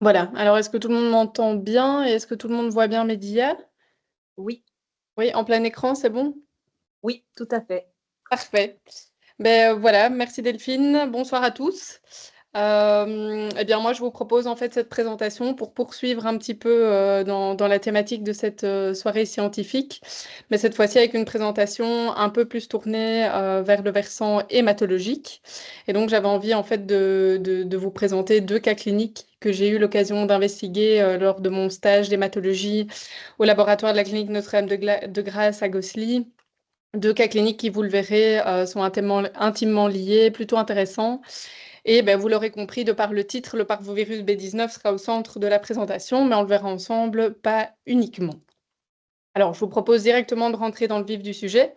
Voilà. Alors, est-ce que tout le monde m'entend bien et est-ce que tout le monde voit bien mes dias? Oui, Oui, en plein écran, c'est bon? oui, tout à fait. Parfait. Voilà, merci Delphine. Bonsoir à tous. Eh bien, moi, je vous propose en fait cette présentation pour poursuivre un petit peu dans la thématique de cette soirée scientifique, mais cette fois-ci avec une présentation un peu plus tournée vers le versant hématologique. Et donc, j'avais envie en fait de vous présenter deux cas cliniques que j'ai eu l'occasion d'investiguer lors de mon stage d'hématologie au laboratoire de la clinique Notre-Dame de Grâce à Gosselies. Deux cas cliniques qui, vous le verrez, sont intimement liés, plutôt intéressants. Et vous l'aurez compris, de par le titre, le parvovirus B19 sera au centre de la présentation, mais on le verra ensemble, pas uniquement. Alors, je vous propose directement de rentrer dans le vif du sujet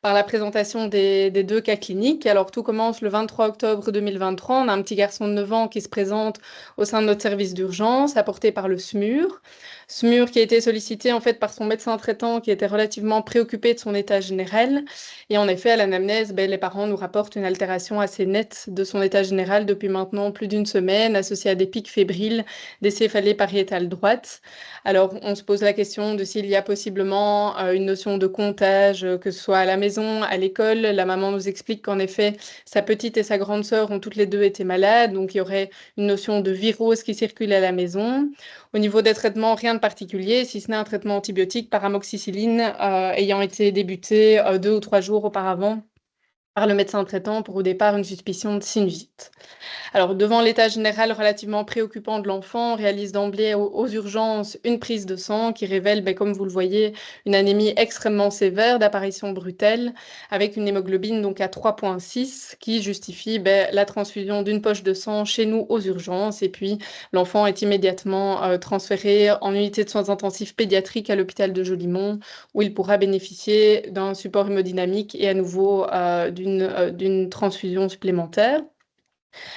par la présentation des deux cas cliniques. Alors, tout commence le 23 octobre 2023. On a un petit garçon de 9 ans qui se présente au sein de notre service d'urgence, apporté par le SMUR. SMUR qui a été sollicité en fait par son médecin traitant qui était relativement préoccupé de son état général. Et en effet, à l'anamnèse, les parents nous rapportent une altération assez nette de son état général depuis maintenant plus d'une semaine, associée à des pics fébriles, des céphalées pariétales droites. Alors, on se pose la question de s'il y a possiblement une notion de comptage, que ce soit à la maison, à l'école. La maman nous explique qu'en effet, sa petite et sa grande sœur ont toutes les deux été malades, donc il y aurait une notion de virose qui circule à la maison. Au niveau des traitements, rien de particulier, si ce n'est un traitement antibiotique par amoxicilline ayant été débuté 2 ou 3 jours auparavant par le médecin traitant pour au départ une suspicion de sinusite. Alors, devant l'état général relativement préoccupant de l'enfant, on réalise d'emblée aux urgences une prise de sang qui révèle, comme vous le voyez, une anémie extrêmement sévère d'apparition brutelle, avec une hémoglobine donc à 3,6 qui justifie la transfusion d'une poche de sang chez nous aux urgences. Et puis, l'enfant est immédiatement transféré en unité de soins intensifs pédiatriques à l'hôpital de Jolimont, où il pourra bénéficier d'un support hémodynamique et à nouveau d'une transfusion supplémentaire.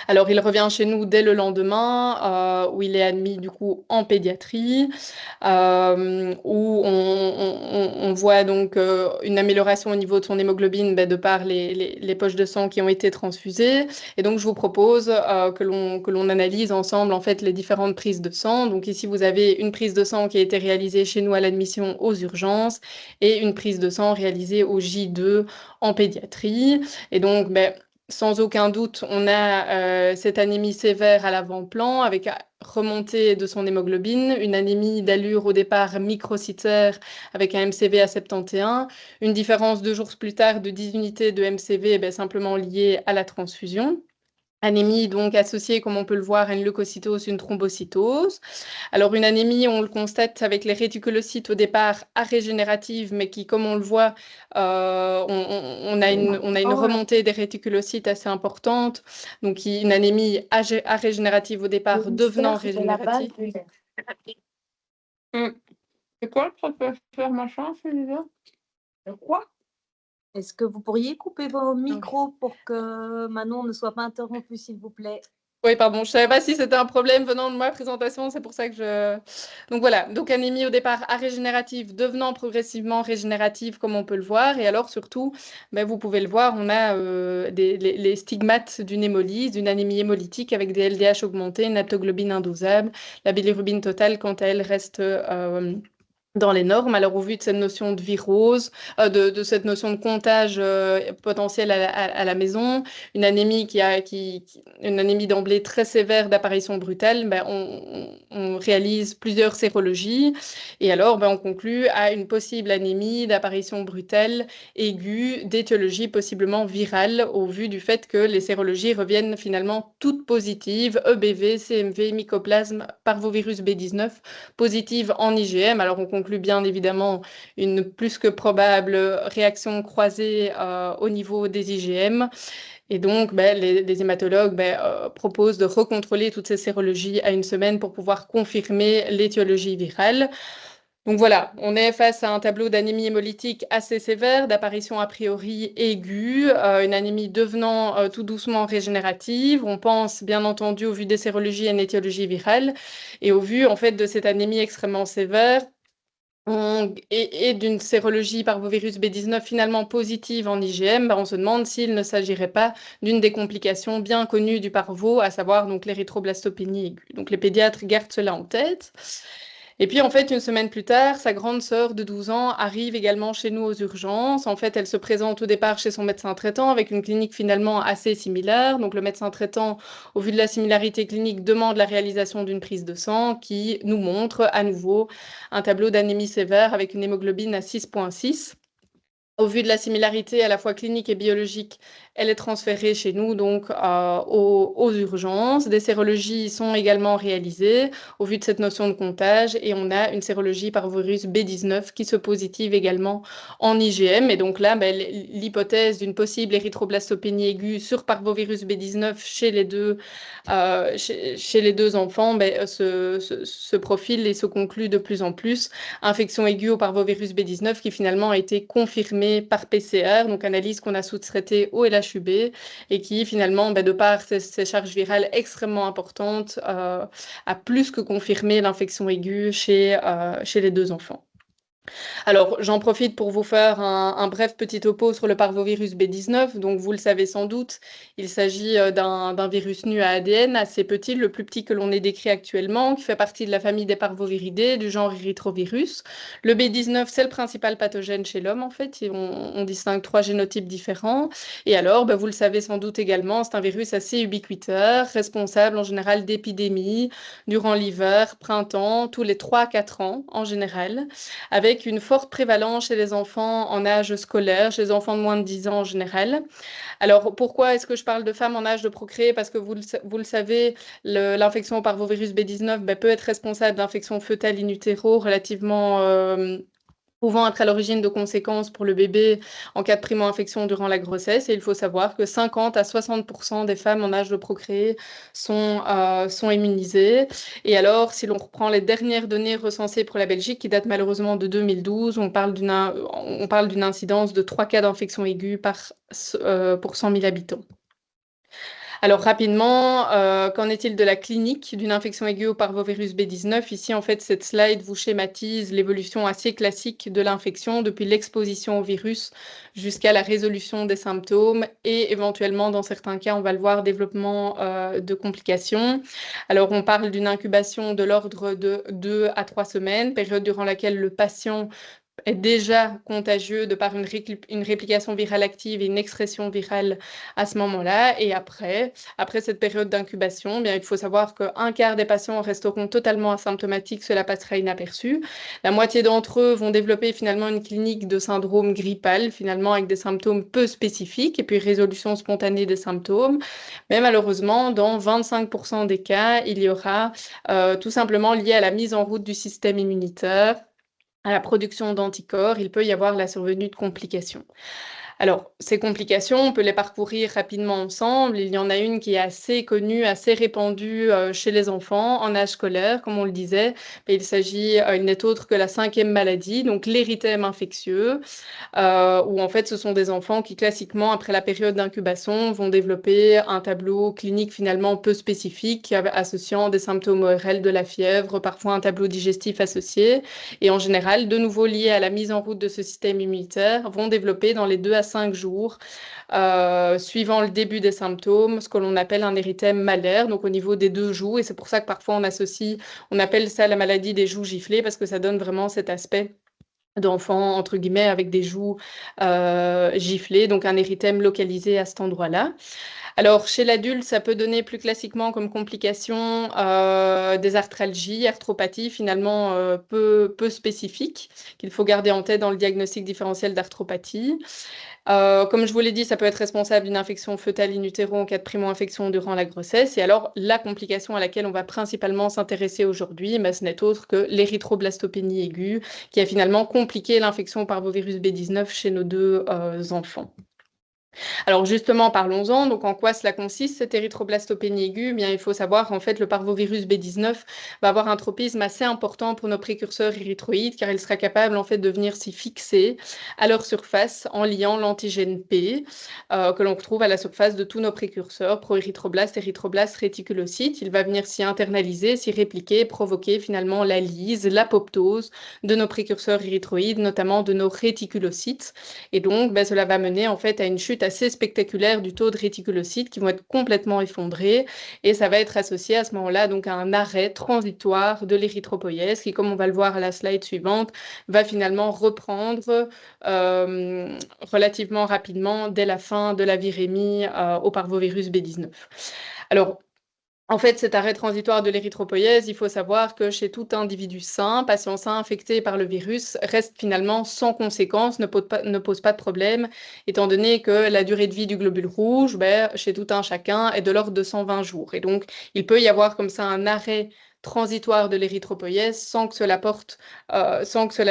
Alors, il revient chez nous dès le lendemain, où il est admis du coup en pédiatrie, où on voit donc une amélioration au niveau de son hémoglobine de par les poches de sang qui ont été transfusées. Et donc, je vous propose que l'on analyse ensemble en fait les différentes prises de sang. Donc ici, vous avez une prise de sang qui a été réalisée chez nous à l'admission aux urgences et une prise de sang réalisée au J2 en pédiatrie. Et donc, sans aucun doute, on a cette anémie sévère à l'avant-plan avec remontée de son hémoglobine, une anémie d'allure au départ microcytaire avec un MCV à 71, une différence 2 jours plus tard de 10 unités de MCV simplement liée à la transfusion. Anémie donc associée, comme on peut le voir, à une leucocytose, une thrombocytose. Alors une anémie, on le constate avec les réticulocytes au départ arégénératives, mais qui, comme on le voit, on a une remontée des réticulocytes assez importante. Donc une anémie arégénérative au Le départ devenant mystère de la base régénérative. du lait. Hmm. C'est quoi le professeur machin, celui-là? De quoi? Est-ce que vous pourriez couper vos Ah oui. micros pour que Manon ne soit pas interrompue, s'il vous plaît? Oui, pardon, je savais pas si c'était un problème venant de ma présentation, c'est pour ça que je... Donc voilà, donc anémie au départ arégénérative, devenant progressivement régénérative, comme on peut le voir, et alors surtout, vous pouvez le voir, on a les stigmates d'une hémolyse, d'une anémie hémolytique avec des LDH augmentés, une aptoglobine indosable, la bilirubine totale, quant à elle, reste dans les normes. Alors, au vu de cette notion de virose, de cette notion de comptage potentiel à la maison, une anémie une anémie d'emblée très sévère d'apparition brutale, on réalise plusieurs sérologies et alors on conclut à une possible anémie d'apparition brutale aiguë d'étiologie possiblement virale au vu du fait que les sérologies reviennent finalement toutes positives, EBV, CMV, mycoplasme, parvovirus B19, positive en IgM. Alors, on conclut bien évidemment une plus que probable réaction croisée au niveau des IgM. Et donc, les hématologues proposent de recontrôler toutes ces sérologies à une semaine pour pouvoir confirmer l'étiologie virale. Donc voilà, on est face à un tableau d'anémie hémolytique assez sévère, d'apparition a priori aiguë, une anémie devenant tout doucement régénérative. On pense bien entendu au vu des sérologies à une étiologie virale et au vu en fait de cette anémie extrêmement sévère. Et d'une sérologie parvovirus B19 finalement positive en IgM, on se demande s'il ne s'agirait pas d'une des complications bien connues du parvo, à savoir donc l'érythroblastopénie aiguë. Donc les pédiatres gardent cela en tête. Et puis en fait, une semaine plus tard, sa grande sœur de 12 ans arrive également chez nous aux urgences. En fait, elle se présente au départ chez son médecin traitant avec une clinique finalement assez similaire. Donc le médecin traitant, au vu de la similarité clinique, demande la réalisation d'une prise de sang qui nous montre à nouveau un tableau d'anémie sévère avec une hémoglobine à 6,6. Au vu de la similarité à la fois clinique et biologique, elle est transférée chez nous donc aux urgences. Des sérologies sont également réalisées au vu de cette notion de comptage et on a une sérologie parvovirus B19 qui se positive également en IgM. Et donc là, ben, l'hypothèse d'une possible érythroblastopénie aiguë sur parvovirus B19 chez les deux enfants ben, se profile et se conclut de plus en plus. Infection aiguë au parvovirus B19 qui finalement a été confirmée par PCR, donc analyse qu'on a sous-traitée au LHUB et qui finalement, de par ces charges virales extrêmement importantes, a plus que confirmé l'infection aiguë chez les deux enfants. Alors, j'en profite pour vous faire un bref petit topo sur le parvovirus B19. Donc, vous le savez sans doute, il s'agit d'un virus nu à ADN assez petit, le plus petit que l'on ait décrit actuellement, qui fait partie de la famille des parvoviridés, du genre Erythrovirus. Le B19, c'est le principal pathogène chez l'homme, en fait. On distingue 3 génotypes différents. Et alors, vous le savez sans doute également, c'est un virus assez ubiquitaire, responsable en général d'épidémies durant l'hiver, printemps, tous les 3 à 4 ans en général, avec une forte prévalence chez les enfants en âge scolaire, chez les enfants de moins de 10 ans en général. Alors, pourquoi est-ce que je parle de femmes en âge de procréer? Parce que vous le savez, l'infection au parvovirus B19 peut être responsable d'infections fœtales in utero relativement pouvant être à l'origine de conséquences pour le bébé en cas de primo-infection durant la grossesse. Et il faut savoir que 50 à 60% des femmes en âge de procréer sont immunisées. Et alors, si l'on reprend les dernières données recensées pour la Belgique, qui datent malheureusement de 2012, on parle d'une incidence de 3 cas d'infection aiguë pour 100 000 habitants. Alors rapidement, qu'en est-il de la clinique d'une infection aiguë au parvovirus B19? Ici, en fait, cette slide vous schématise l'évolution assez classique de l'infection depuis l'exposition au virus jusqu'à la résolution des symptômes et éventuellement, dans certains cas, on va le voir, développement de complications. Alors, on parle d'une incubation de l'ordre de 2 à 3 semaines, période durant laquelle le patient est déjà contagieux de par une réplication virale active et une excrétion virale à ce moment-là. Et après cette période d'incubation, bien, il faut savoir qu'un quart des patients resteront totalement asymptomatiques, cela passera inaperçu. La moitié d'entre eux vont développer finalement une clinique de syndrome grippal, finalement avec des symptômes peu spécifiques et puis résolution spontanée des symptômes. Mais malheureusement, dans 25% des cas, il y aura tout simplement lié à la mise en route du système immunitaire, à la production d'anticorps, il peut y avoir la survenue de complications. Alors, ces complications, on peut les parcourir rapidement ensemble. Il y en a une qui est assez connue, assez répandue chez les enfants en âge scolaire, comme on le disait. Il s'agit, il n'est autre que la 5e maladie, donc l'érythème infectieux, où en fait ce sont des enfants qui classiquement, après la période d'incubation, vont développer un tableau clinique finalement peu spécifique, associant des symptômes ORL, de la fièvre, parfois un tableau digestif associé, et en général, de nouveau liés à la mise en route de ce système immunitaire, vont développer dans les 2 à 5 jours, suivant le début des symptômes, ce que l'on appelle un érythème malaire, donc au niveau des 2 joues, et c'est pour ça que parfois on appelle ça la maladie des joues giflées, parce que ça donne vraiment cet aspect d'enfants, entre guillemets, avec des joues giflées, donc un érythème localisé à cet endroit-là. Alors, chez l'adulte, ça peut donner plus classiquement comme complication des arthralgies, arthropathies finalement peu spécifiques, qu'il faut garder en tête dans le diagnostic différentiel d'arthropathie. Comme je vous l'ai dit, ça peut être responsable d'une infection fœtale in utero en cas de primo-infection durant la grossesse. Et alors, la complication à laquelle on va principalement s'intéresser aujourd'hui, ce n'est autre que l'érythroblastopénie aiguë, qui a finalement compliqué l'infection par parvovirus B19 chez nos deux enfants. Alors justement, parlons-en. Donc en quoi cela consiste, cette érythroblastopénie aiguë? Eh bien, il faut savoir qu'en fait, le parvovirus B19 va avoir un tropisme assez important pour nos précurseurs érythroïdes, car il sera capable en fait de venir s'y fixer à leur surface en liant l'antigène P, que l'on retrouve à la surface de tous nos précurseurs, proérythroblastes, érythroblastes, réticulocytes. Il va venir s'y internaliser, s'y répliquer, provoquer finalement la lyse, l'apoptose de nos précurseurs érythroïdes, notamment de nos réticulocytes. Et donc, cela va mener en fait à une chute assez spectaculaire du taux de réticulocytes qui vont être complètement effondrés et ça va être associé à ce moment-là donc à un arrêt transitoire de l'érythropoïèse qui, comme on va le voir à la slide suivante, va finalement reprendre relativement rapidement dès la fin de la virémie au parvovirus B19. Alors, en fait, cet arrêt transitoire de l'érythropoïèse, il faut savoir que chez tout individu sain, patient sain infecté par le virus reste finalement sans conséquence, ne pose pas de problème, étant donné que la durée de vie du globule rouge, chez tout un chacun, est de l'ordre de 120 jours. Et donc, il peut y avoir comme ça un arrêt transitoire de l'érythropoïèse sans que cela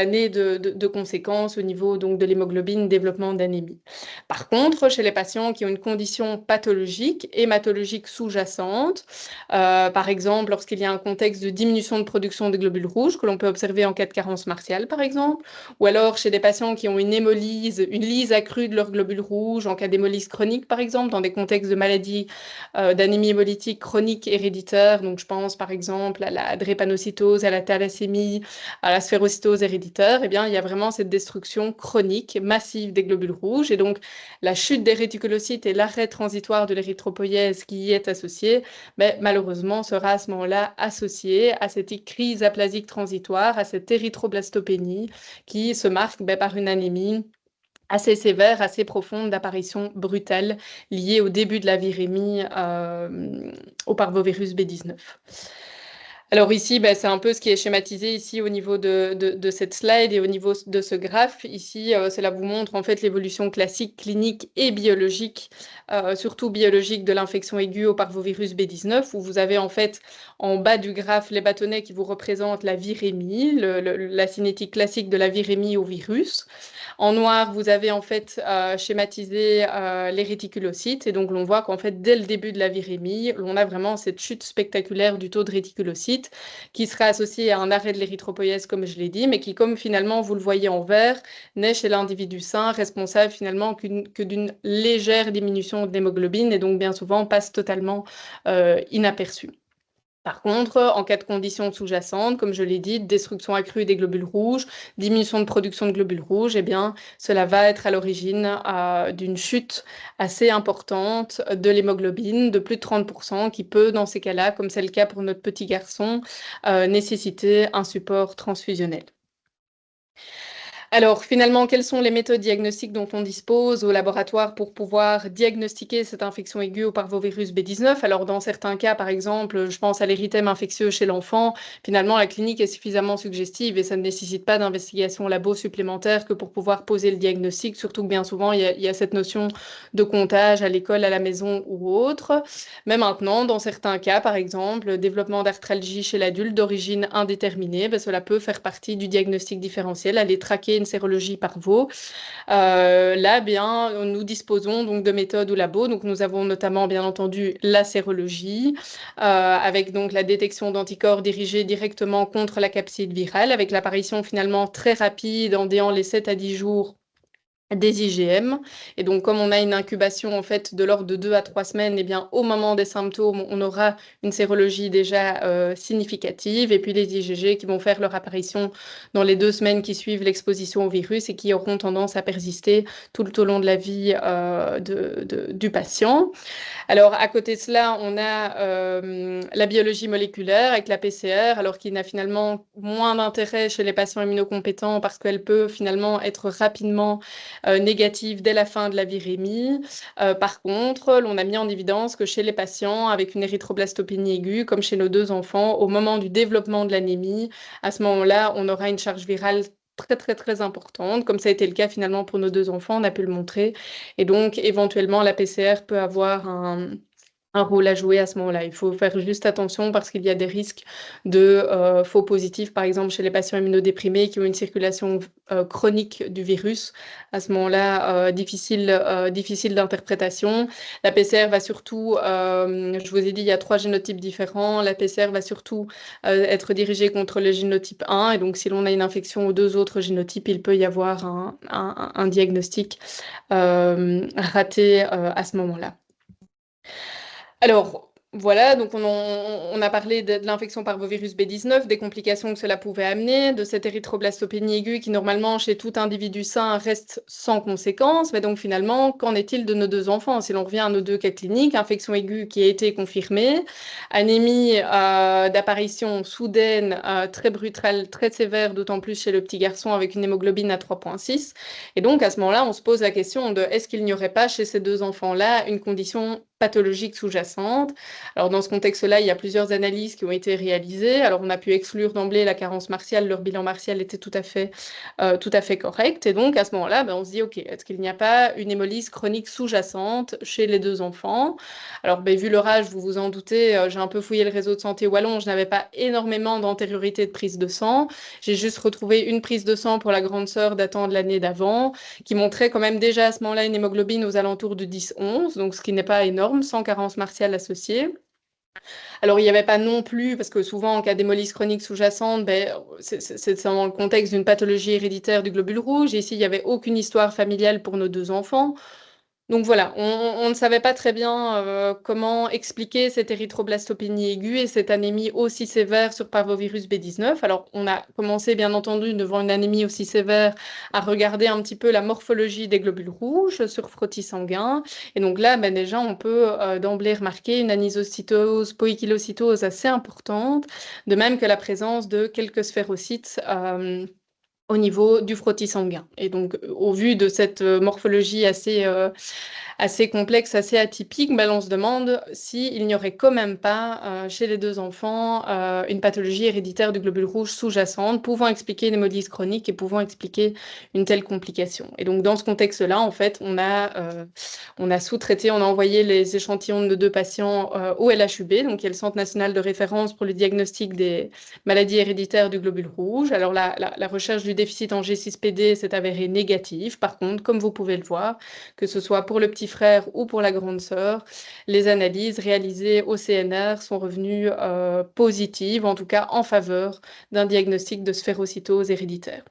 n'ait de conséquences au niveau donc, de l'hémoglobine, développement d'anémie. Par contre, chez les patients qui ont une condition pathologique, hématologique sous-jacente, par exemple, lorsqu'il y a un contexte de diminution de production de globules rouges, que l'on peut observer en cas de carence martiale, par exemple, ou alors chez des patients qui ont une hémolyse, une lyse accrue de leurs globules rouges, en cas d'hémolyse chronique, par exemple, dans des contextes de maladies d'anémie hémolytique chronique héréditaire. Donc, je pense, par exemple, à la drépanocytose, à la thalassémie, à la sphérocytose héréditaire. Eh bien, il y a vraiment cette destruction chronique, massive des globules rouges. Et donc, la chute des réticulocytes et l'arrêt transitoire de l'érythropoïèse qui y est associé, mais malheureusement sera à ce moment-là associé à cette crise aplasique transitoire, à cette érythroblastopénie qui se marque par une anémie assez sévère, assez profonde, d'apparition brutale liée au début de la virémie au parvovirus B19. Alors ici, c'est un peu ce qui est schématisé ici au niveau de cette slide et au niveau de ce graphe. Ici, cela vous montre en fait l'évolution classique, clinique et biologique, surtout biologique de l'infection aiguë au parvovirus B19, où vous avez en fait en bas du graphe les bâtonnets qui vous représentent la virémie, la cinétique classique de la virémie au virus. En noir, vous avez en fait schématisé les réticulocytes et donc l'on voit qu'en fait dès le début de la virémie, on a vraiment cette chute spectaculaire du taux de réticulocytes qui sera associée à un arrêt de l'érythropoïèse comme je l'ai dit, mais qui comme finalement vous le voyez en vert, n'est chez l'individu sain responsable finalement que d'une légère diminution de l'hémoglobine et donc bien souvent passe totalement inaperçue. Par contre, en cas de conditions sous-jacentes, comme je l'ai dit, destruction accrue des globules rouges, diminution de production de globules rouges, eh bien, cela va être à l'origine d'une chute assez importante de l'hémoglobine, de plus de 30%, qui peut, dans ces cas-là, comme c'est le cas pour notre petit garçon, nécessiter un support transfusionnel. Alors, finalement, quelles sont les méthodes diagnostiques dont on dispose au laboratoire pour pouvoir diagnostiquer cette infection aiguë au parvovirus B19? Alors, dans certains cas, par exemple, je pense à l'érythème infectieux chez l'enfant, finalement, la clinique est suffisamment suggestive et ça ne nécessite pas d'investigation labo supplémentaire que pour pouvoir poser le diagnostic, surtout que bien souvent, il y a cette notion de comptage à l'école, à la maison ou autre. Mais maintenant, dans certains cas, par exemple, développement d'arthralgie chez l'adulte d'origine indéterminée, cela peut faire partie du diagnostic différentiel, aller traquer une sérologie par veau. Là, bien, nous disposons donc de méthodes au labo. Donc, nous avons notamment, bien entendu, la sérologie, avec donc la détection d'anticorps dirigés directement contre la capside virale, avec l'apparition finalement très rapide, en déant les 7 à 10 jours, des IgM. Et donc, comme on a une incubation en fait de l'ordre de 2 à 3 semaines, eh bien, au moment des symptômes, on aura une sérologie déjà significative. Et puis les IgG qui vont faire leur apparition dans les 2 semaines qui suivent l'exposition au virus et qui auront tendance à persister tout au long de la vie du patient. Alors, à côté de cela, on a la biologie moléculaire avec la PCR, alors qui n'a finalement moins d'intérêt chez les patients immunocompétents parce qu'elle peut finalement être rapidement négative dès la fin de la virémie. Par contre, l'on a mis en évidence que chez les patients avec une érythroblastopénie aiguë, comme chez nos 2 enfants, au moment du développement de l'anémie, à ce moment-là, on aura une charge virale très, très, très importante, comme ça a été le cas finalement pour nos 2 enfants, on a pu le montrer. Et donc, éventuellement, la PCR peut avoir un rôle à jouer à ce moment-là. Il faut faire juste attention parce qu'il y a des risques de faux positifs, par exemple chez les patients immunodéprimés qui ont une circulation chronique du virus. À ce moment-là, difficile d'interprétation. La PCR va surtout, je vous ai dit, il y a 3 génotypes différents. La PCR va surtout être dirigée contre le génotype 1. Et donc, si l'on a une infection aux 2 autres génotypes, il peut y avoir un diagnostic raté à ce moment-là. Alors, voilà, donc on a parlé de l'infection par virus B19, des complications que cela pouvait amener, de cette érythroblastopénie aiguë qui, normalement, chez tout individu sain, reste sans conséquence. Mais donc, finalement, qu'en est-il de nos 2 enfants? Si l'on revient à nos 2 cas cliniques, infection aiguë qui a été confirmée, anémie d'apparition soudaine, très brutale, très sévère, d'autant plus chez le petit garçon avec une hémoglobine à 3,6. Et donc, à ce moment-là, on se pose la question de est-ce qu'il n'y aurait pas chez ces 2 enfants-là une condition pathologique sous-jacente? Alors, dans ce contexte-là, il y a plusieurs analyses qui ont été réalisées. Alors, on a pu exclure d'emblée la carence martiale. Leur bilan martial était tout à fait correct. Et donc, à ce moment-là, on se dit, OK, est-ce qu'il n'y a pas une hémolyse chronique sous-jacente chez les 2 enfants? Alors, vu leur âge, vous vous en doutez, j'ai un peu fouillé le réseau de santé wallon. Je n'avais pas énormément d'antériorité de prise de sang. J'ai juste retrouvé une prise de sang pour la grande sœur datant de l'année d'avant, qui montrait quand même déjà à ce moment-là une hémoglobine aux alentours de 10-11, donc ce qui n'est pas énorme, sans carence martiale associée. Alors, il n'y avait pas non plus, parce que souvent, en cas d'hémolyse chronique sous-jacente, c'est dans le contexte d'une pathologie héréditaire du globule rouge. Et ici, il n'y avait aucune histoire familiale pour nos 2 enfants. Donc voilà, on ne savait pas très bien comment expliquer cette érythroblastopénie aiguë et cette anémie aussi sévère sur parvovirus B19. Alors, on a commencé, bien entendu, devant une anémie aussi sévère, à regarder un petit peu la morphologie des globules rouges sur frottis sanguin. Et donc là, déjà, on peut d'emblée remarquer une anisocytose, poïkilocytose assez importante, de même que la présence de quelques sphérocytes au niveau du frottis sanguin. Et donc, au vu de cette morphologie assez complexe, assez atypique, on se demande s'il n'y aurait quand même pas chez les 2 enfants une pathologie héréditaire du globule rouge sous-jacente, pouvant expliquer une hémolyse chronique et pouvant expliquer une telle complication. Et donc, dans ce contexte-là, en fait, on a sous-traité, on a envoyé les échantillons de nos 2 patients au LHUB, donc qui est le Centre national de référence pour le diagnostic des maladies héréditaires du globule rouge. Alors, la recherche du déficit en G6PD s'est avérée négative. Par contre, comme vous pouvez le voir, que ce soit pour le petit frère ou pour la grande sœur, les analyses réalisées au CNR sont revenues positives, en tout cas en faveur d'un diagnostic de sphérocytose héréditaire.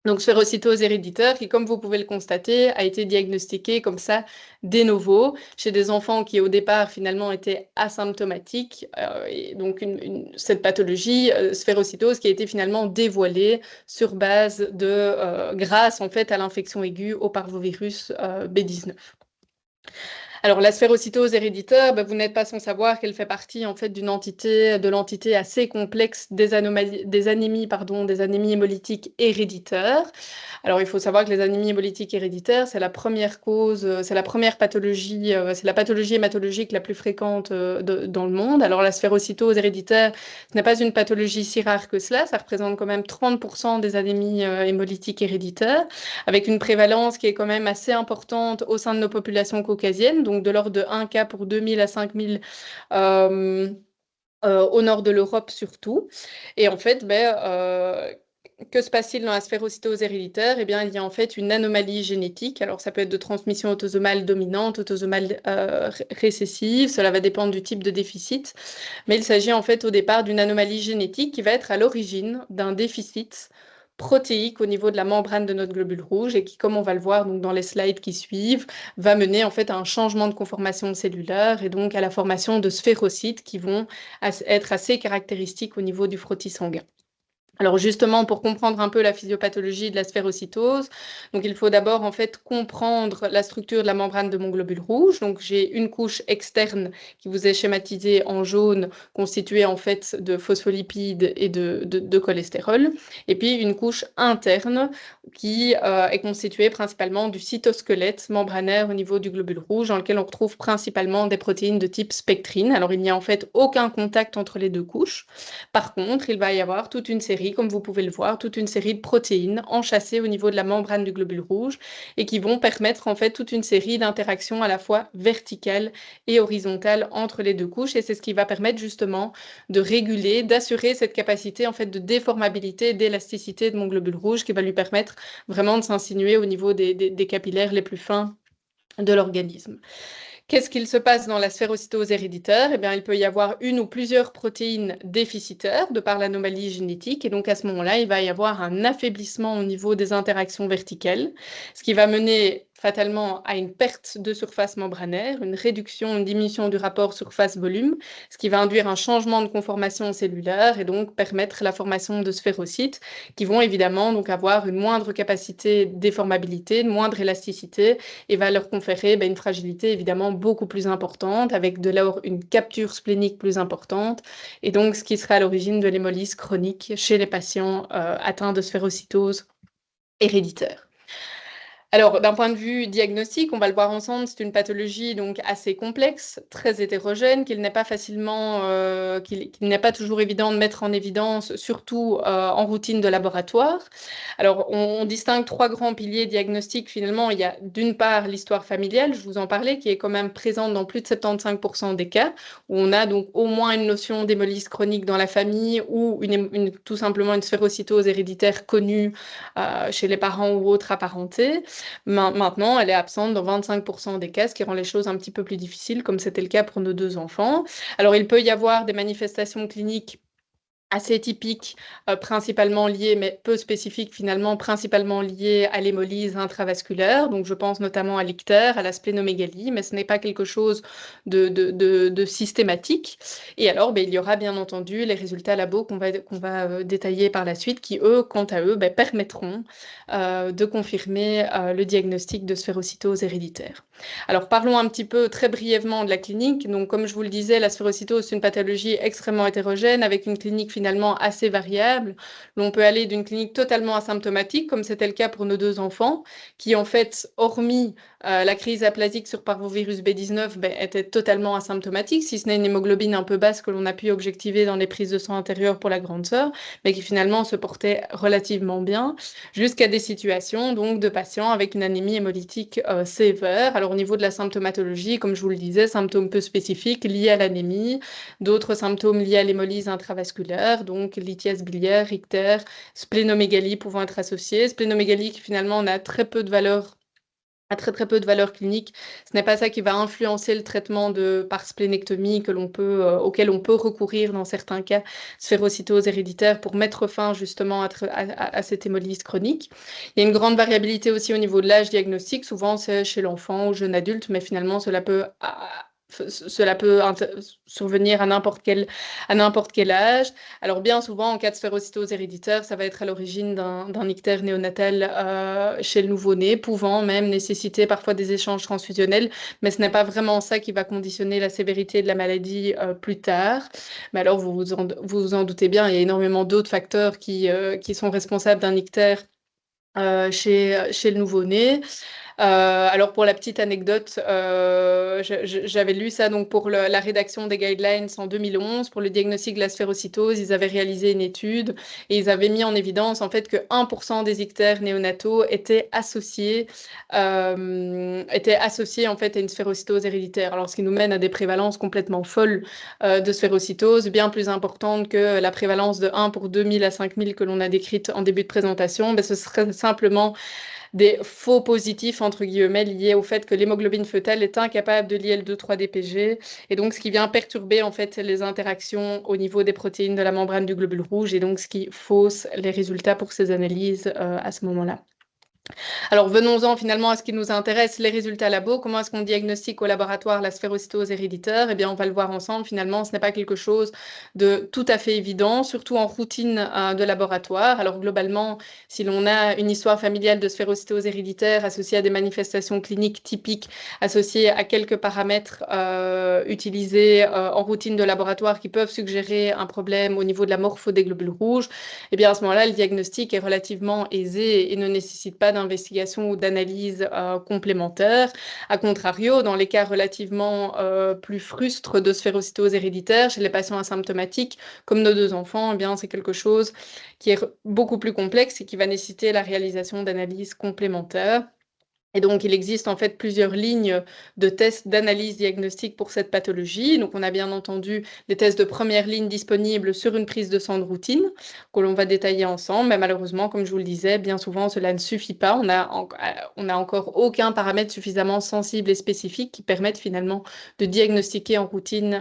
Donc, sphérocytose héréditaire qui, comme vous pouvez le constater, a été diagnostiquée comme ça de novo chez des enfants qui, au départ, finalement, étaient asymptomatiques. Et donc, cette pathologie, sphérocytose, qui a été finalement dévoilée sur base grâce, en fait, à l'infection aiguë au parvovirus B19. Alors, la sphérocytose héréditaire, vous n'êtes pas sans savoir qu'elle fait partie en fait de l'entité assez complexe des anémies, des anémies hémolytiques héréditaires. Alors, il faut savoir que les anémies hémolytiques héréditaires, c'est la première cause, c'est la première pathologie, c'est la pathologie hématologique la plus fréquente dans le monde. Alors, la sphérocytose héréditaire, ce n'est pas une pathologie si rare que cela, ça représente quand même 30% des anémies hémolytiques héréditaires, avec une prévalence qui est quand même assez importante au sein de nos populations caucasiennes, donc de l'ordre de 1 cas pour 2000 à 5000 au nord de l'Europe surtout. Et en fait, que se passe-t-il dans la sphérocytose héréditaire? Eh bien, il y a en fait une anomalie génétique. Alors, ça peut être de transmission autosomale dominante, autosomale récessive. Cela va dépendre du type de déficit. Mais il s'agit en fait au départ d'une anomalie génétique qui va être à l'origine d'un déficit protéique au niveau de la membrane de notre globule rouge et qui, comme on va le voir donc, dans les slides qui suivent, va mener en fait à un changement de conformation cellulaire et donc à la formation de sphérocytes qui vont être assez caractéristiques au niveau du frottis sanguin. Alors justement, pour comprendre un peu la physiopathologie de la sphérocytose, donc il faut d'abord en fait comprendre la structure de la membrane de mon globule rouge. Donc j'ai une couche externe qui vous est schématisée en jaune, constituée en fait de phospholipides et de cholestérol, et puis une couche interne qui est constituée principalement du cytosquelette membranaire au niveau du globule rouge, dans lequel on retrouve principalement des protéines de type spectrine. Alors il n'y a en fait aucun contact entre les 2 couches. Par contre, il va y avoir toute une série série, comme vous pouvez le voir, toute une série de protéines enchâssées au niveau de la membrane du globule rouge et qui vont permettre en fait toute une série d'interactions à la fois verticales et horizontales entre les deux couches. Et c'est ce qui va permettre justement de réguler, d'assurer cette capacité en fait de déformabilité, d'élasticité de mon globule rouge qui va lui permettre vraiment de s'insinuer au niveau des capillaires les plus fins de l'organisme. Qu'est-ce qu'il se passe dans la sphérocytose héréditaire? Eh bien, il peut y avoir une ou plusieurs protéines déficitaires de par l'anomalie génétique. Et donc, à ce moment-là, il va y avoir un affaiblissement au niveau des interactions verticales, ce qui va mener fatalement à une perte de surface membranaire, une réduction, une diminution du rapport surface-volume, ce qui va induire un changement de conformation cellulaire et donc permettre la formation de sphérocytes qui vont évidemment donc avoir une moindre capacité de déformabilité, une moindre élasticité et va leur conférer une fragilité évidemment beaucoup plus importante, avec de là une capture splénique plus importante, et donc ce qui sera à l'origine de l'hémolyse chronique chez les patients atteints de sphérocytose héréditaire. Alors, d'un point de vue diagnostique, on va le voir ensemble, c'est une pathologie donc assez complexe, très hétérogène, qu'il n'est pas facilement, qu'il n'est pas toujours évident de mettre en évidence, surtout en routine de laboratoire. Alors, on distingue trois grands piliers diagnostiques finalement. Il y a d'une part l'histoire familiale, je vous en parlais, qui est quand même présente dans plus de 75% des cas, où on a donc au moins une notion d'hémolyse chronique dans la famille ou tout simplement une sphérocytose héréditaire connue chez les parents ou autres apparentés. Maintenant, elle est absente dans 25% des cas, ce qui rend les choses un petit peu plus difficiles, comme c'était le cas pour nos deux enfants. Alors, il peut y avoir des manifestations cliniques assez typiques, principalement liées, mais peu spécifiques finalement, principalement liées à l'hémolyse intravasculaire. Donc je pense notamment à l'ictère, à la splénomégalie, mais ce n'est pas quelque chose de systématique. Et alors, il y aura bien entendu les résultats labo qu'on va détailler par la suite, qui eux, quant à eux, permettront de confirmer le diagnostic de sphérocytose héréditaire. Alors parlons un petit peu très brièvement de la clinique. Donc comme je vous le disais, la sphérocytose, c'est une pathologie extrêmement hétérogène avec une clinique finalement assez variable. On peut aller d'une clinique totalement asymptomatique, comme c'était le cas pour nos deux enfants, qui en fait, hormis la crise aplasique sur parvovirus B19, était totalement asymptomatique, si ce n'est une hémoglobine un peu basse que l'on a pu objectiver dans les prises de sang antérieures pour la grande sœur, mais qui finalement se portait relativement bien, jusqu'à des situations donc de patients avec une anémie hémolytique sévère. Alors au niveau de la symptomatologie, comme je vous le disais, symptômes peu spécifiques liés à l'anémie, d'autres symptômes liés à l'hémolyse intravasculaire, donc lithiase biliaire, ictère, splénomégalie pouvant être associées. Splénomégalie qui finalement n'a très peu de valeur très peu de valeur clinique. Ce n'est pas ça qui va influencer le traitement par splénectomie auquel on peut recourir dans certains cas, sphérocytose héréditaire, pour mettre fin justement à cette hémolyse chronique. Il y a une grande variabilité aussi au niveau de l'âge diagnostique. Souvent, c'est chez l'enfant ou jeune adulte, mais finalement, cela peut survenir à n'importe quel âge. Alors bien souvent, en cas de sphérocytose héréditaire, ça va être à l'origine d'un ictère néonatal chez le nouveau-né, pouvant même nécessiter parfois des échanges transfusionnels, mais ce n'est pas vraiment ça qui va conditionner la sévérité de la maladie plus tard. Mais alors, vous en doutez bien, il y a énormément d'autres facteurs qui sont responsables d'un ictère chez le nouveau-né. Alors pour la petite anecdote, j'avais lu ça donc pour la rédaction des guidelines en 2011 pour le diagnostic de la sphérocytose. Ils avaient réalisé une étude et ils avaient mis en évidence en fait que 1% des ictères néonataux étaient associés en fait à une sphérocytose héréditaire. Alors ce qui nous mène à des prévalences complètement folles de sphérocytose, bien plus importantes que la prévalence de 1 pour 2000 à 5000 que l'on a décrite en début de présentation. Ce serait simplement des faux positifs, entre guillemets, liés au fait que l'hémoglobine fœtale est incapable de lier le 2,3-DPG, et donc ce qui vient perturber en fait les interactions au niveau des protéines de la membrane du globule rouge, et donc ce qui fausse les résultats pour ces analyses à ce moment-là. Alors venons-en finalement à ce qui nous intéresse, les résultats labo. Comment est-ce qu'on diagnostique au laboratoire la sphérocytose héréditaire? Eh bien, on va le voir ensemble. Finalement, ce n'est pas quelque chose de tout à fait évident, surtout en routine de laboratoire. Alors globalement, si l'on a une histoire familiale de sphérocytose héréditaire associée à des manifestations cliniques typiques, associées à quelques paramètres utilisés en routine de laboratoire qui peuvent suggérer un problème au niveau de la morpho des globules rouges, eh bien à ce moment-là, le diagnostic est relativement aisé et ne nécessite pas pas d'investigation ou d'analyse complémentaire. A contrario, dans les cas relativement plus frustres de sphérocytose héréditaire, chez les patients asymptomatiques, comme nos 2 enfants, eh bien, c'est quelque chose qui est beaucoup plus complexe et qui va nécessiter la réalisation d'analyses complémentaires. Et donc, il existe en fait plusieurs lignes de tests d'analyse diagnostique pour cette pathologie. Donc, on a bien entendu les tests de première ligne disponibles sur une prise de sang de routine, que l'on va détailler ensemble. Mais malheureusement, comme je vous le disais, bien souvent, cela ne suffit pas. On n'a encore aucun paramètre suffisamment sensible et spécifique qui permette finalement de diagnostiquer en routine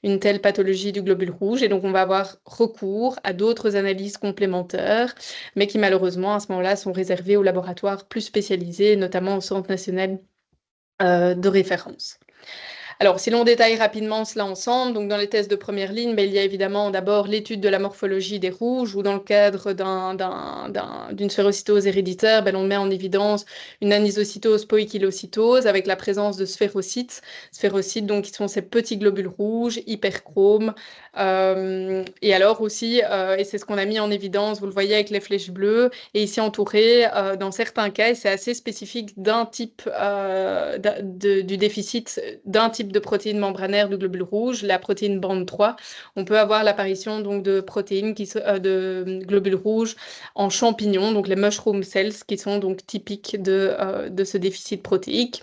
une telle pathologie du globule rouge. Et donc, on va avoir recours à d'autres analyses complémentaires, mais qui malheureusement, à ce moment-là, sont réservées aux laboratoires plus spécialisés, notamment au Centre national de référence. Alors, si l'on détaille rapidement cela ensemble, donc dans les tests de première ligne, il y a évidemment d'abord l'étude de la morphologie des rouges, où dans le cadre d'une sphérocytose héréditaire, on met en évidence une anisocytose poïkilocytose avec la présence de sphérocytes, donc qui sont ces petits globules rouges hyperchromes. Et alors aussi, et c'est ce qu'on a mis en évidence, vous le voyez avec les flèches bleues, et ici entouré, dans certains cas, et c'est assez spécifique d'un type du déficit d'un type de protéine membranaire du globule rouge, la protéine bande 3, on peut avoir l'apparition donc de protéines de globules rouges en champignons, donc les mushroom cells, qui sont donc typiques de ce déficit protéique.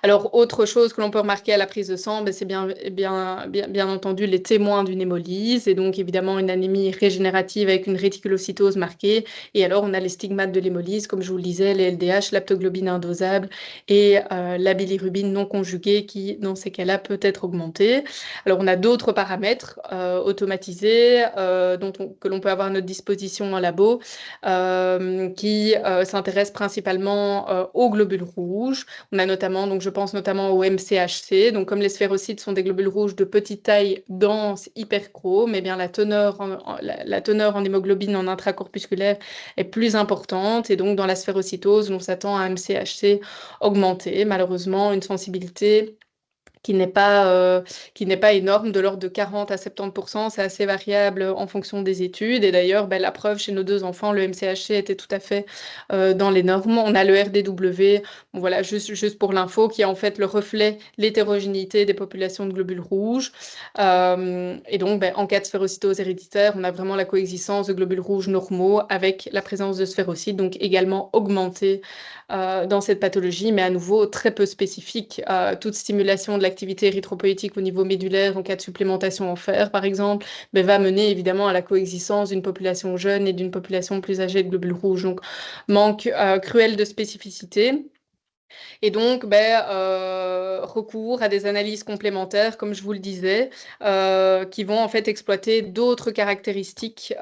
Alors, autre chose que l'on peut remarquer à la prise de sang, c'est bien entendu les témoins d'une hémolyse, et donc évidemment une anémie régénérative avec une réticulocytose marquée. Et alors, on a les stigmates de l'hémolyse, comme je vous le disais, les LDH, l'aptoglobine indosable et la bilirubine non conjuguée qui, dans ces cas-là, peut être augmentée. Alors, on a d'autres paramètres automatisés que l'on peut avoir à notre disposition en labo qui s'intéressent principalement aux globules rouges. On a notamment, donc je pense notamment au MCHC. Donc comme les sphérocytes sont des globules rouges de petite taille, denses, hyperchromes, bien la teneur en hémoglobine en intracorpusculaire est plus importante. Et donc dans la sphérocytose, on s'attend à un MCHC augmenté. Malheureusement, une sensibilité qui n'est pas énorme, de l'ordre de 40 à 70%. C'est assez variable en fonction des études. Et d'ailleurs, la preuve, chez nos 2 enfants, le MCHC était tout à fait dans les normes. On a le RDW, bon, voilà, juste pour l'info, qui est en fait le reflet, l'hétérogénéité des populations de globules rouges. Et donc, en cas de sphérocytose héréditaire, on a vraiment la coexistence de globules rouges normaux avec la présence de sphérocytes, donc également augmentée dans cette pathologie, mais à nouveau très peu spécifique. Toute stimulation de l'activité érythropoïétique au niveau médulaire en cas de supplémentation en fer, par exemple, va mener évidemment à la coexistence d'une population jeune et d'une population plus âgée de globules rouges. Donc, manque cruel de spécificité. Et donc, recours à des analyses complémentaires, comme je vous le disais, qui vont en fait exploiter d'autres caractéristiques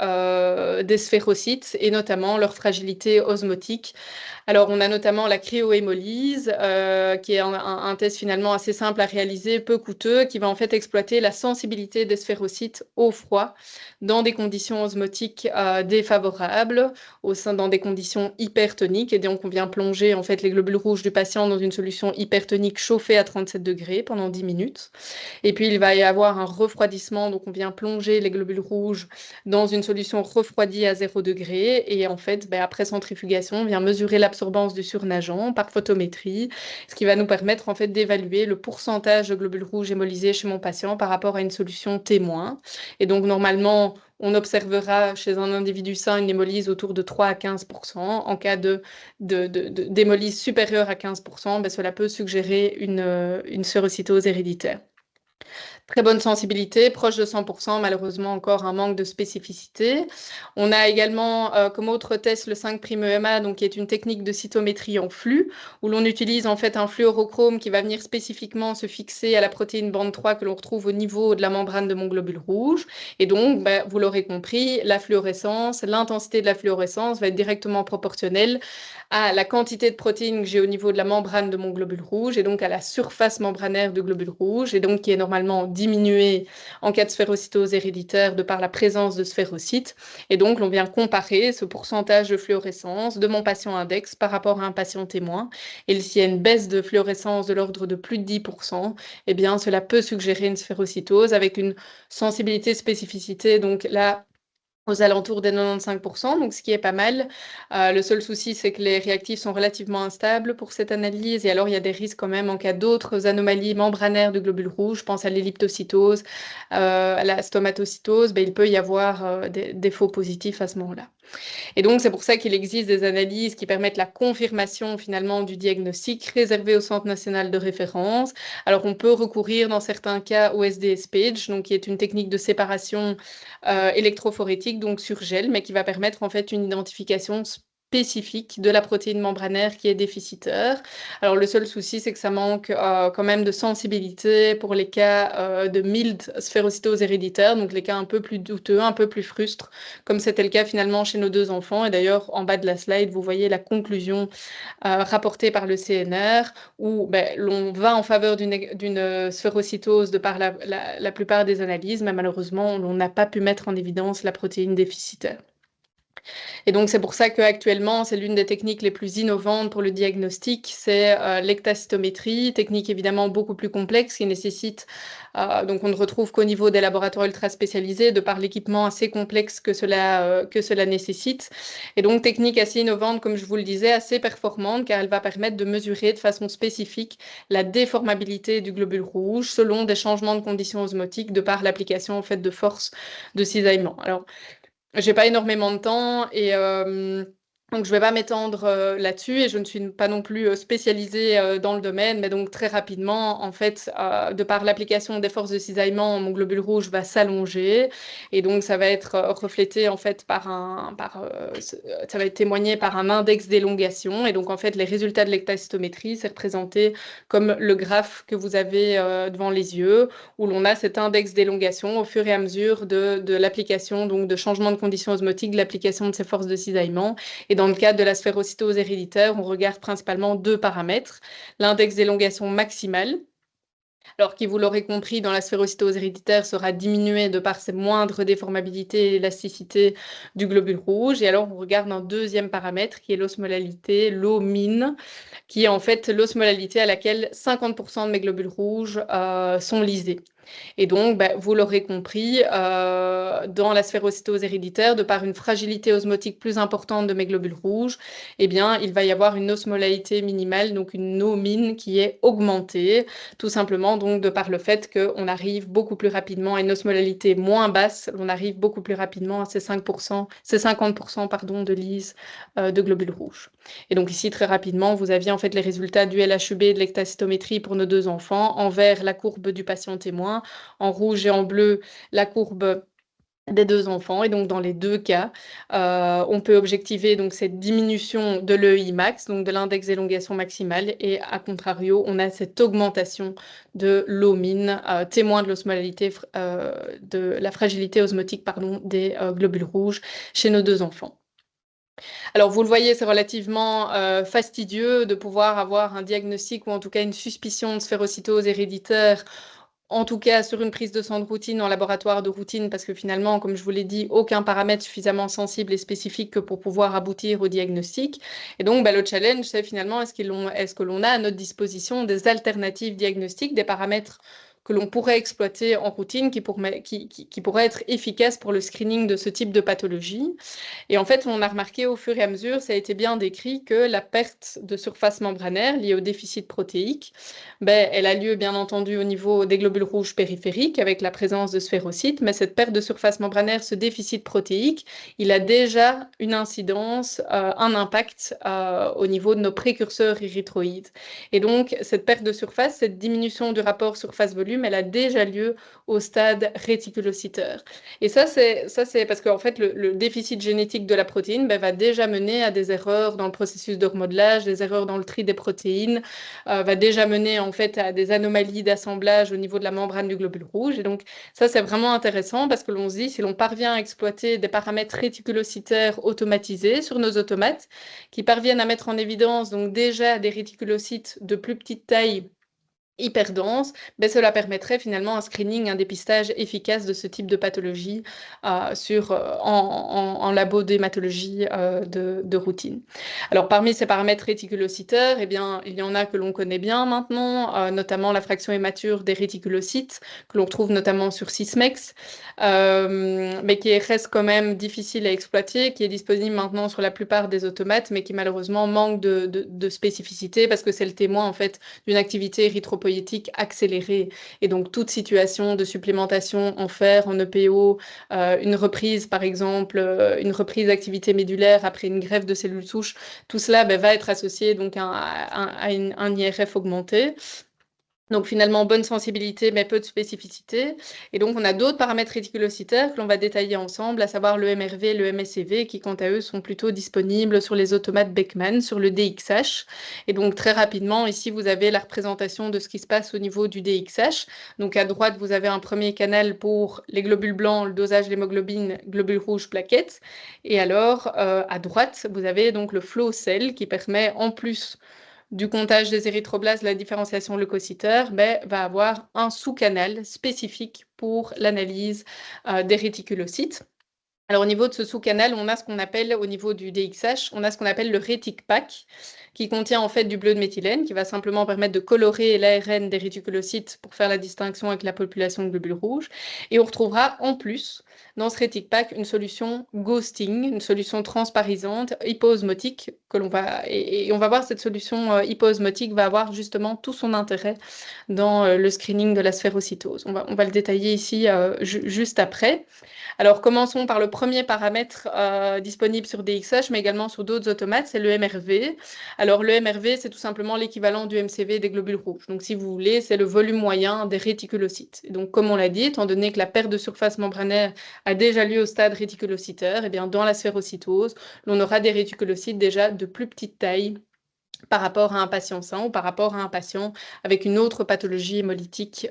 des sphérocytes et notamment leur fragilité osmotique. Alors, on a notamment la cryohémolyse, qui est un test finalement assez simple à réaliser, peu coûteux, qui va en fait exploiter la sensibilité des sphérocytes au froid dans des conditions osmotiques défavorables, dans des conditions hypertoniques. Et donc, on vient plonger en fait les globules rouges du patient dans une solution hypertonique chauffée à 37 degrés pendant 10 minutes. Et puis, il va y avoir un refroidissement. Donc, on vient plonger les globules rouges dans une solution refroidie à 0 degré. Et en fait, après centrifugation, on vient mesurer l'absorbance du surnageant par photométrie, ce qui va nous permettre en fait d'évaluer le pourcentage de globules rouges hémolysés chez mon patient par rapport à une solution témoin. Et donc, normalement, on observera chez un individu sain une hémolyse autour de 3 à 15%. En cas d'hémolyse supérieure à 15%, cela peut suggérer une sphérocytose héréditaire. Très bonne sensibilité, proche de 100%, malheureusement encore un manque de spécificité. On a également comme autre test le 5'-EMA, donc qui est une technique de cytométrie en flux, où l'on utilise en fait un fluorochrome qui va venir spécifiquement se fixer à la protéine bande 3 que l'on retrouve au niveau de la membrane de mon globule rouge. Et donc, vous l'aurez compris, la fluorescence, l'intensité de la fluorescence va être directement proportionnelle à la quantité de protéines que j'ai au niveau de la membrane de mon globule rouge et donc à la surface membranaire du globule rouge, et donc qui est normalement diminuée en cas de sphérocytose héréditaire de par la présence de sphérocytes. Et donc, l'on vient comparer ce pourcentage de fluorescence de mon patient index par rapport à un patient témoin. Et s'il y a une baisse de fluorescence de l'ordre de plus de 10%, bien, cela peut suggérer une sphérocytose avec une sensibilité spécificité. Donc là, aux alentours des 95%, donc ce qui est pas mal. Le seul souci, c'est que les réactifs sont relativement instables pour cette analyse, et alors il y a des risques quand même en cas d'autres anomalies membranaires du globule rouge. Je pense à l'elliptocytose, à la stomatocytose, il peut y avoir des faux positifs à ce moment-là. Et donc, c'est pour ça qu'il existe des analyses qui permettent la confirmation finalement du diagnostic réservé au Centre national de référence. Alors, on peut recourir dans certains cas au SDS-PAGE, donc qui est une technique de séparation électrophorétique, donc sur gel, mais qui va permettre en fait une identification spécifique de la protéine membranaire qui est déficitaire. Alors le seul souci, c'est que ça manque quand même de sensibilité pour les cas de mild sphérocytose héréditaire, donc les cas un peu plus douteux, un peu plus frustres, comme c'était le cas finalement chez nos 2 enfants. Et d'ailleurs, en bas de la slide, vous voyez la conclusion rapportée par le CNR, où l'on va en faveur d'une sphérocytose de par la plupart des analyses, mais malheureusement, on n'a pas pu mettre en évidence la protéine déficitaire. Et donc, c'est pour ça qu'actuellement, c'est l'une des techniques les plus innovantes pour le diagnostic, c'est l'ectacytométrie, technique évidemment beaucoup plus complexe qui nécessite, donc on ne retrouve qu'au niveau des laboratoires ultra spécialisés, de par l'équipement assez complexe que cela nécessite. Et donc, technique assez innovante, comme je vous le disais, assez performante, car elle va permettre de mesurer de façon spécifique la déformabilité du globule rouge selon des changements de conditions osmotiques de par l'application en fait, de force de cisaillement. Alors, j'ai pas énormément de temps et donc je vais pas m'étendre là-dessus et je ne suis pas non plus spécialisée dans le domaine, mais donc très rapidement, en fait, de par l'application des forces de cisaillement, mon globule rouge va s'allonger et donc ça va être reflété en fait ça va être témoigné par un index d'élongation et donc en fait les résultats de l'ectacytométrie, c'est représenté comme le graphe que vous avez devant les yeux où l'on a cet index d'élongation au fur et à mesure de l'application, donc de changement de conditions osmotiques, de l'application de ces forces de cisaillement. Et dans le cadre de la sphérocytose héréditaire, on regarde principalement 2 paramètres. L'index d'élongation maximale, alors qui, vous l'aurez compris, dans la sphérocytose héréditaire sera diminué de par ses moindres déformabilités et l'élasticité du globule rouge. Et alors, on regarde un deuxième paramètre qui est l'osmolalité, l'eau mine, qui est en fait l'osmolalité à laquelle 50% de mes globules rouges sont lysés. Et donc, vous l'aurez compris, dans la sphérocytose héréditaire, de par une fragilité osmotique plus importante de mes globules rouges, eh bien, il va y avoir une osmolalité minimale, donc une eau mine qui est augmentée, tout simplement donc de par le fait qu'on arrive beaucoup plus rapidement à une osmolalité moins basse, on arrive beaucoup plus rapidement à ces 5%, ces 50% pardon, de lyse de globules rouges. Et donc ici, très rapidement, vous aviez en fait les résultats du LHEB et de l'ectacytométrie pour nos 2 enfants. En vert, la courbe du patient témoin. En rouge et en bleu, la courbe des 2 enfants. Et donc, dans les 2 cas, on peut objectiver donc cette diminution de l'EI max, donc de l'index d'élongation maximale. Et à contrario, on a cette augmentation de l'eau mine, témoin de l'osmolalité, de la fragilité osmotique pardon, des globules rouges chez nos 2 enfants. Alors, vous le voyez, c'est relativement fastidieux de pouvoir avoir un diagnostic ou en tout cas une suspicion de sphérocytose héréditaire, en tout cas sur une prise de sang de routine en laboratoire de routine, parce que finalement, comme je vous l'ai dit, aucun paramètre suffisamment sensible et spécifique que pour pouvoir aboutir au diagnostic. Et donc, le challenge, c'est finalement, est-ce que l'on a à notre disposition des alternatives diagnostiques, des paramètres que l'on pourrait exploiter en routine qui pourraient être efficaces pour le screening de ce type de pathologie. Et en fait, on a remarqué au fur et à mesure, ça a été bien décrit, que la perte de surface membranaire liée au déficit protéique, elle a lieu bien entendu au niveau des globules rouges périphériques avec la présence de sphérocytes, mais cette perte de surface membranaire, ce déficit protéique, il a déjà une incidence, un impact au niveau de nos précurseurs érythroïdes. Et donc, cette perte de surface, cette diminution du rapport surface-volume, elle a déjà lieu au stade réticulocytaire. Et ça, c'est parce qu'en fait, le déficit génétique de la protéine va déjà mener à des erreurs dans le processus de remodelage, des erreurs dans le tri des protéines, va déjà mener en fait à des anomalies d'assemblage au niveau de la membrane du globule rouge. Et donc, ça, c'est vraiment intéressant parce que l'on se dit, si l'on parvient à exploiter des paramètres réticulocytaires automatisés sur nos automates, qui parviennent à mettre en évidence donc déjà des réticulocytes de plus petite taille hyper dense, ben, cela permettrait finalement un screening, un dépistage efficace de ce type de pathologie en labo d'hématologie de routine. Alors parmi ces paramètres réticulocytaires, eh bien, il y en a que l'on connaît bien maintenant, notamment la fraction immature des réticulocytes, que l'on trouve notamment sur Sysmex, mais qui reste quand même difficile à exploiter, qui est disponible maintenant sur la plupart des automates, mais qui malheureusement manque de spécificité parce que c'est le témoin en fait d'une activité érythropoïétique accélérée. Et donc, toute situation de supplémentation en fer, en EPO, une reprise, par exemple, une reprise d'activité médulaire après une greffe de cellules souches, tout cela va être associé donc, à un IRF augmenté. Donc finalement, bonne sensibilité, mais peu de spécificité. Et donc, on a d'autres paramètres réticulocytaires que l'on va détailler ensemble, à savoir le MRV et le MSCV, qui quant à eux sont plutôt disponibles sur les automates Beckman, sur le DXH. Et donc très rapidement, ici, vous avez la représentation de ce qui se passe au niveau du DXH. Donc à droite, vous avez un premier canal pour les globules blancs, le dosage de l'hémoglobine, globules rouges, plaquettes. Et alors, à droite, vous avez donc le flow cell qui permet, en plus du comptage des érythroblastes, la différenciation leucocytaire, va avoir un sous-canal spécifique pour l'analyse des réticulocytes. Alors, au niveau de ce sous-canal, on a ce qu'on appelle, au niveau du DXH, on a ce qu'on appelle le RETIC-PAC, qui contient en fait du bleu de méthylène, qui va simplement permettre de colorer l'ARN des réticulocytes pour faire la distinction avec la population de globules rouges. Et on retrouvera en plus, dans ce RETIC-PAC, une solution ghosting, une solution transparisante, hypoosmotique, et on va voir cette solution hypoosmotique va avoir justement tout son intérêt dans le screening de la sphérocytose. On va le détailler ici juste après. Alors, commençons par le premier paramètre disponible sur DXH, mais également sur d'autres automates, c'est le MRV. Alors, le MRV, c'est tout simplement l'équivalent du MCV des globules rouges. Donc, si vous voulez, c'est le volume moyen des réticulocytes. Et donc, comme on l'a dit, étant donné que la perte de surface membranaire a déjà lieu au stade réticulocytaire, eh bien, dans la sphérocytose, l'on aura des réticulocytes déjà de plus petite taille par rapport à un patient sain ou par rapport à un patient avec une autre pathologie hémolytique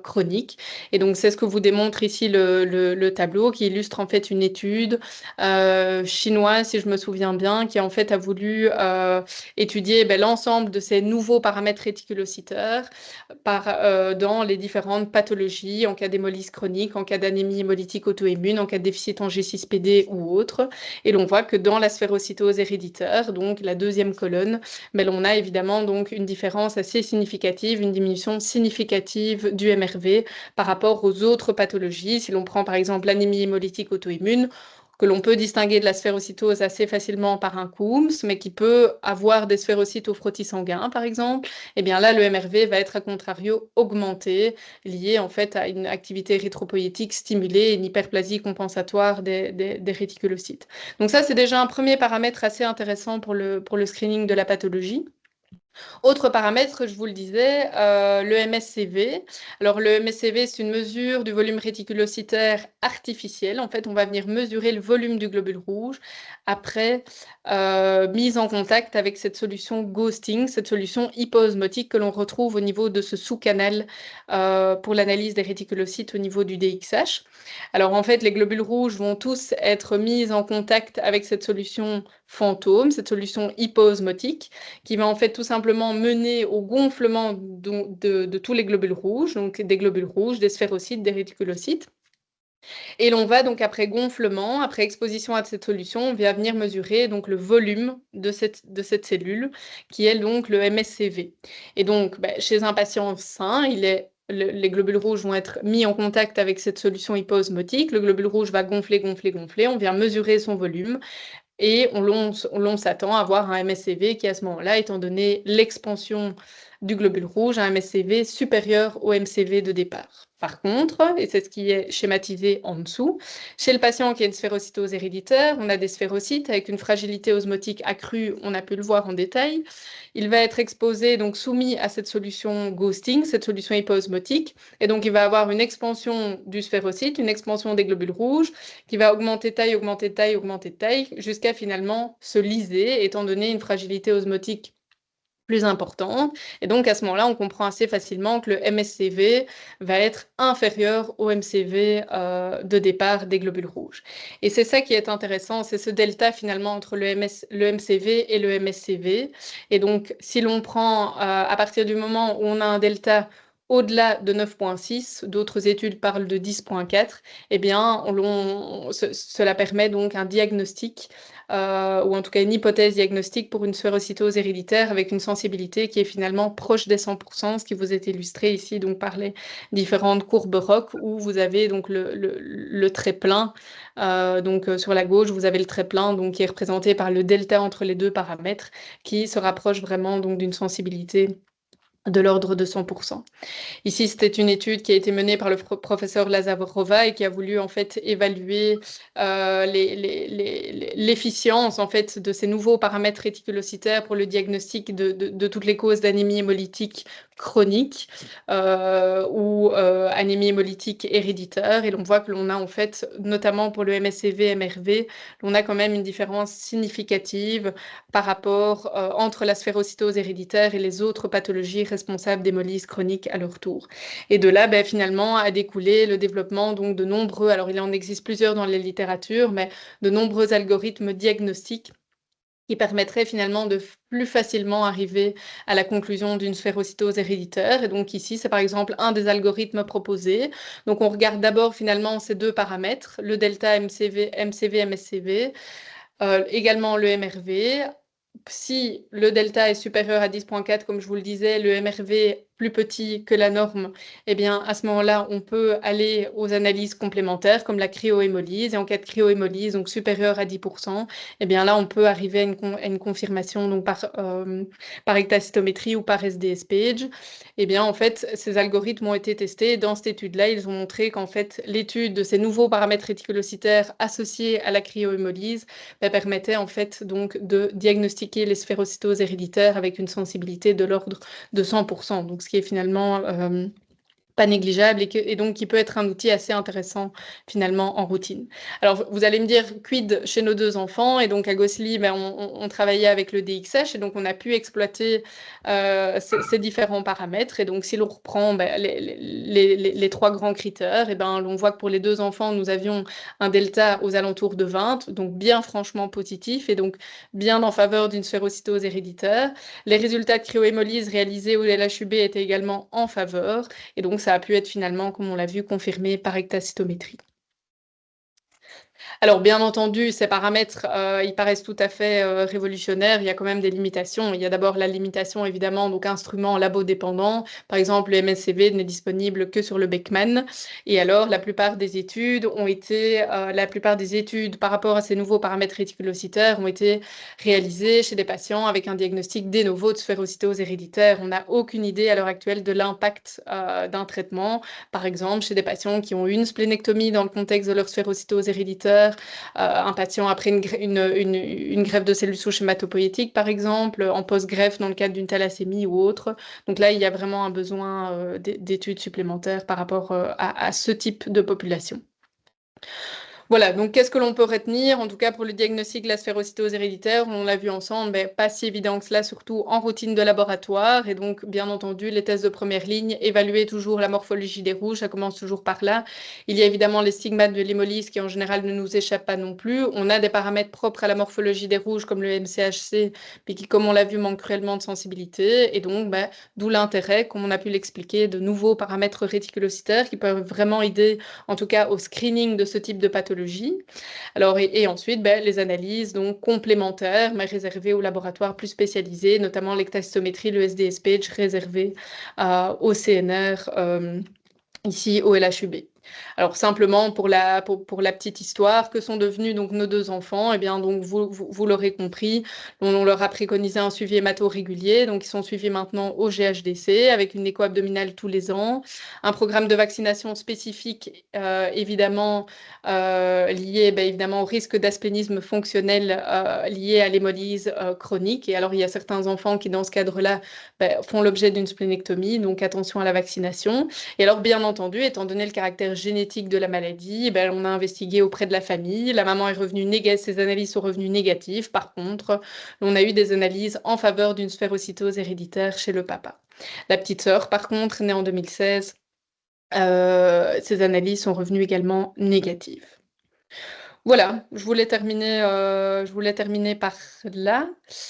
chronique. Et donc, c'est ce que vous démontre ici le tableau qui illustre en fait une étude chinoise, si je me souviens bien, qui en fait a voulu étudier l'ensemble de ces nouveaux paramètres réticulocytaires dans les différentes pathologies, en cas d'hémolyse chronique, en cas d'anémie hémolytique auto-immune, en cas de déficit en G6PD ou autre. Et l'on voit que dans la sphérocytose héréditaire, donc la deuxième colonne, mais on a évidemment donc une différence assez significative, une diminution significative du MRV par rapport aux autres pathologies. Si l'on prend par exemple l'anémie hémolytique auto-immune, que l'on peut distinguer de la sphérocytose assez facilement par un Coombs, mais qui peut avoir des sphérocytes au frottis sanguin, par exemple, eh bien là, le MRV va être à contrario augmenté, lié en fait à une activité érythropoïétique stimulée et une hyperplasie compensatoire des réticulocytes. Donc ça, c'est déjà un premier paramètre assez intéressant pour le screening de la pathologie. Autre paramètre, je vous le disais, le MSCV. Alors le MSCV, c'est une mesure du volume réticulocytaire artificiel. En fait, on va venir mesurer le volume du globule rouge après mise en contact avec cette solution ghosting, cette solution hypoosmotique que l'on retrouve au niveau de ce sous-canal pour l'analyse des réticulocytes au niveau du DXH. Alors en fait, les globules rouges vont tous être mis en contact avec cette solution fantôme, cette solution hypoosmotique, qui va en fait tout simplement mener au gonflement de tous les globules rouges, donc des globules rouges, des sphérocytes, des réticulocytes. Et l'on va donc après gonflement, après exposition à cette solution, on va venir mesurer donc le volume de cette cellule, qui est donc le MSCV. Et donc, chez un patient sain, les globules rouges vont être mis en contact avec cette solution hypoosmotique. Le globule rouge va gonfler, gonfler, gonfler. On vient mesurer son volume. Et on s'attend à avoir un MSCV qui, à ce moment-là, étant donné l'expansion du globule rouge, a un MSCV supérieur au MCV de départ. Par contre, et c'est ce qui est schématisé en dessous, chez le patient qui a une sphérocytose héréditaire, on a des sphérocytes avec une fragilité osmotique accrue, on a pu le voir en détail. Il va être exposé, donc soumis à cette solution ghosting, cette solution hypoosmotique, et donc il va avoir une expansion du sphérocyte, une expansion des globules rouges, qui va augmenter de taille, augmenter de taille, augmenter de taille, jusqu'à finalement se lyser, étant donné une fragilité osmotique plus importante. Et donc, à ce moment-là, on comprend assez facilement que le MSCV va être inférieur au MCV de départ des globules rouges. Et c'est ça qui est intéressant, c'est ce delta finalement entre le MCV et le MSCV. Et donc, si l'on prend à partir du moment où on a un delta au-delà de 9,6, d'autres études parlent de 10,4, eh bien, cela permet donc un diagnostic ou en tout cas une hypothèse diagnostique pour une sphérocytose héréditaire avec une sensibilité qui est finalement proche des 100%, ce qui vous est illustré ici donc par les différentes courbes ROC où vous avez donc le trait plein. Sur la gauche, vous avez le trait plein donc, qui est représenté par le delta entre les deux paramètres qui se rapproche vraiment donc d'une sensibilité de l'ordre de 100%. Ici, c'était une étude qui a été menée par le professeur Lazarova et qui a voulu en fait évaluer l'efficience en fait de ces nouveaux paramètres réticulocytaires pour le diagnostic de toutes les causes d'anémie hémolytique chronique ou anémie hémolytique héréditaire. Et l'on voit que l'on a en fait, notamment pour le MSCV, MRV, l'on a quand même une différence significative par rapport entre la sphérocytose héréditaire et les autres pathologies responsables d'hémolyse chronique à leur tour. Et de là, finalement, a découlé le développement donc, de nombreux, alors il en existe plusieurs dans les littératures, mais de nombreux algorithmes diagnostiques qui permettraient finalement de plus facilement arriver à la conclusion d'une sphérocytose héréditaire. Et donc ici, c'est par exemple un des algorithmes proposés. Donc on regarde d'abord finalement ces deux paramètres, le delta MCV, MSCV, également le MRV. Si le delta est supérieur à 10,4, comme je vous le disais, le MRV plus petit que la norme, eh bien, à ce moment-là, on peut aller aux analyses complémentaires, comme la cryohémolyse. Et en cas de cryohémolyse, donc supérieure à 10%, eh bien là, on peut arriver à une confirmation donc par ectacytométrie ou par SDS-PAGE. Eh bien, en fait, ces algorithmes ont été testés. Dans cette étude-là, ils ont montré qu'en fait, l'étude de ces nouveaux paramètres réticulocytaires associés à la cryohémolyse permettait en fait donc de diagnostiquer les sphérocytoses héréditaires avec une sensibilité de l'ordre de 100%. Donc, ce qui est finalement pas négligeable et donc qui peut être un outil assez intéressant finalement en routine. Alors vous allez me dire quid chez nos deux enfants et donc à Gosli on travaillait avec le DXH et donc on a pu exploiter ces différents paramètres et donc si l'on reprend les trois grands critères et l'on voit que pour les deux enfants nous avions un delta aux alentours de 20 donc bien franchement positif et donc bien en faveur d'une sphérocytose héréditaire. Les résultats de cryohémolyse réalisés au LHUB étaient également en faveur et donc ça a pu être finalement, comme on l'a vu, confirmé par ectacytométrie. Alors, bien entendu, ces paramètres, ils paraissent tout à fait révolutionnaires. Il y a quand même des limitations. Il y a d'abord la limitation, évidemment, donc instrument labo-dépendant. Par exemple, le MSCV n'est disponible que sur le Beckman. Et alors, la plupart des études par rapport à ces nouveaux paramètres réticulocytaires ont été réalisées chez des patients avec un diagnostic de novo de sphérocytose héréditaire. On n'a aucune idée à l'heure actuelle de l'impact d'un traitement. Par exemple, chez des patients qui ont eu une splénectomie dans le contexte de leur sphérocytose héréditaire, un patient après une greffe de cellules souches hématopoïétiques, par exemple, en post-greffe dans le cadre d'une thalassémie ou autre. Donc là, il y a vraiment un besoin d'études supplémentaires par rapport à ce type de population. Voilà, donc qu'est-ce que l'on peut retenir? En tout cas, pour le diagnostic de la sphérocytose héréditaire, on l'a vu ensemble, pas si évident que cela, surtout en routine de laboratoire. Et donc, bien entendu, les tests de première ligne, évaluer toujours la morphologie des rouges, ça commence toujours par là. Il y a évidemment les stigmates de l'hémolyse qui, en général, ne nous échappent pas non plus. On a des paramètres propres à la morphologie des rouges, comme le MCHC, mais qui, comme on l'a vu, manquent cruellement de sensibilité. Et donc, d'où l'intérêt, comme on a pu l'expliquer, de nouveaux paramètres réticulocytaires qui peuvent vraiment aider, en tout cas, au screening de ce type de pathologie. Alors, et ensuite, les analyses donc, complémentaires, mais réservées aux laboratoires plus spécialisés, notamment l'ectacytométrie, le SDS-PAGE, réservé au CNR, ici au LHUB. Alors simplement pour la petite histoire, que sont devenus donc nos deux enfants? Eh bien donc vous l'aurez compris, on leur a préconisé un suivi hémato régulier, donc ils sont suivis maintenant au GHDC avec une écho abdominale tous les ans, un programme de vaccination spécifique évidemment lié évidemment au risque d'asplénisme fonctionnel lié à l'hémolyse chronique. Et alors il y a certains enfants qui dans ce cadre-là font l'objet d'une splénectomie, donc attention à la vaccination. Et alors bien entendu, étant donné le caractère génétique de la maladie. Et ben, on a investigué auprès de la famille. La maman est revenue négative, ses analyses sont revenues négatives. Par contre, on a eu des analyses en faveur d'une sphérocytose héréditaire chez le papa. La petite sœur, par contre, née en 2016, ses analyses sont revenues également négatives. Voilà, je voulais terminer par là.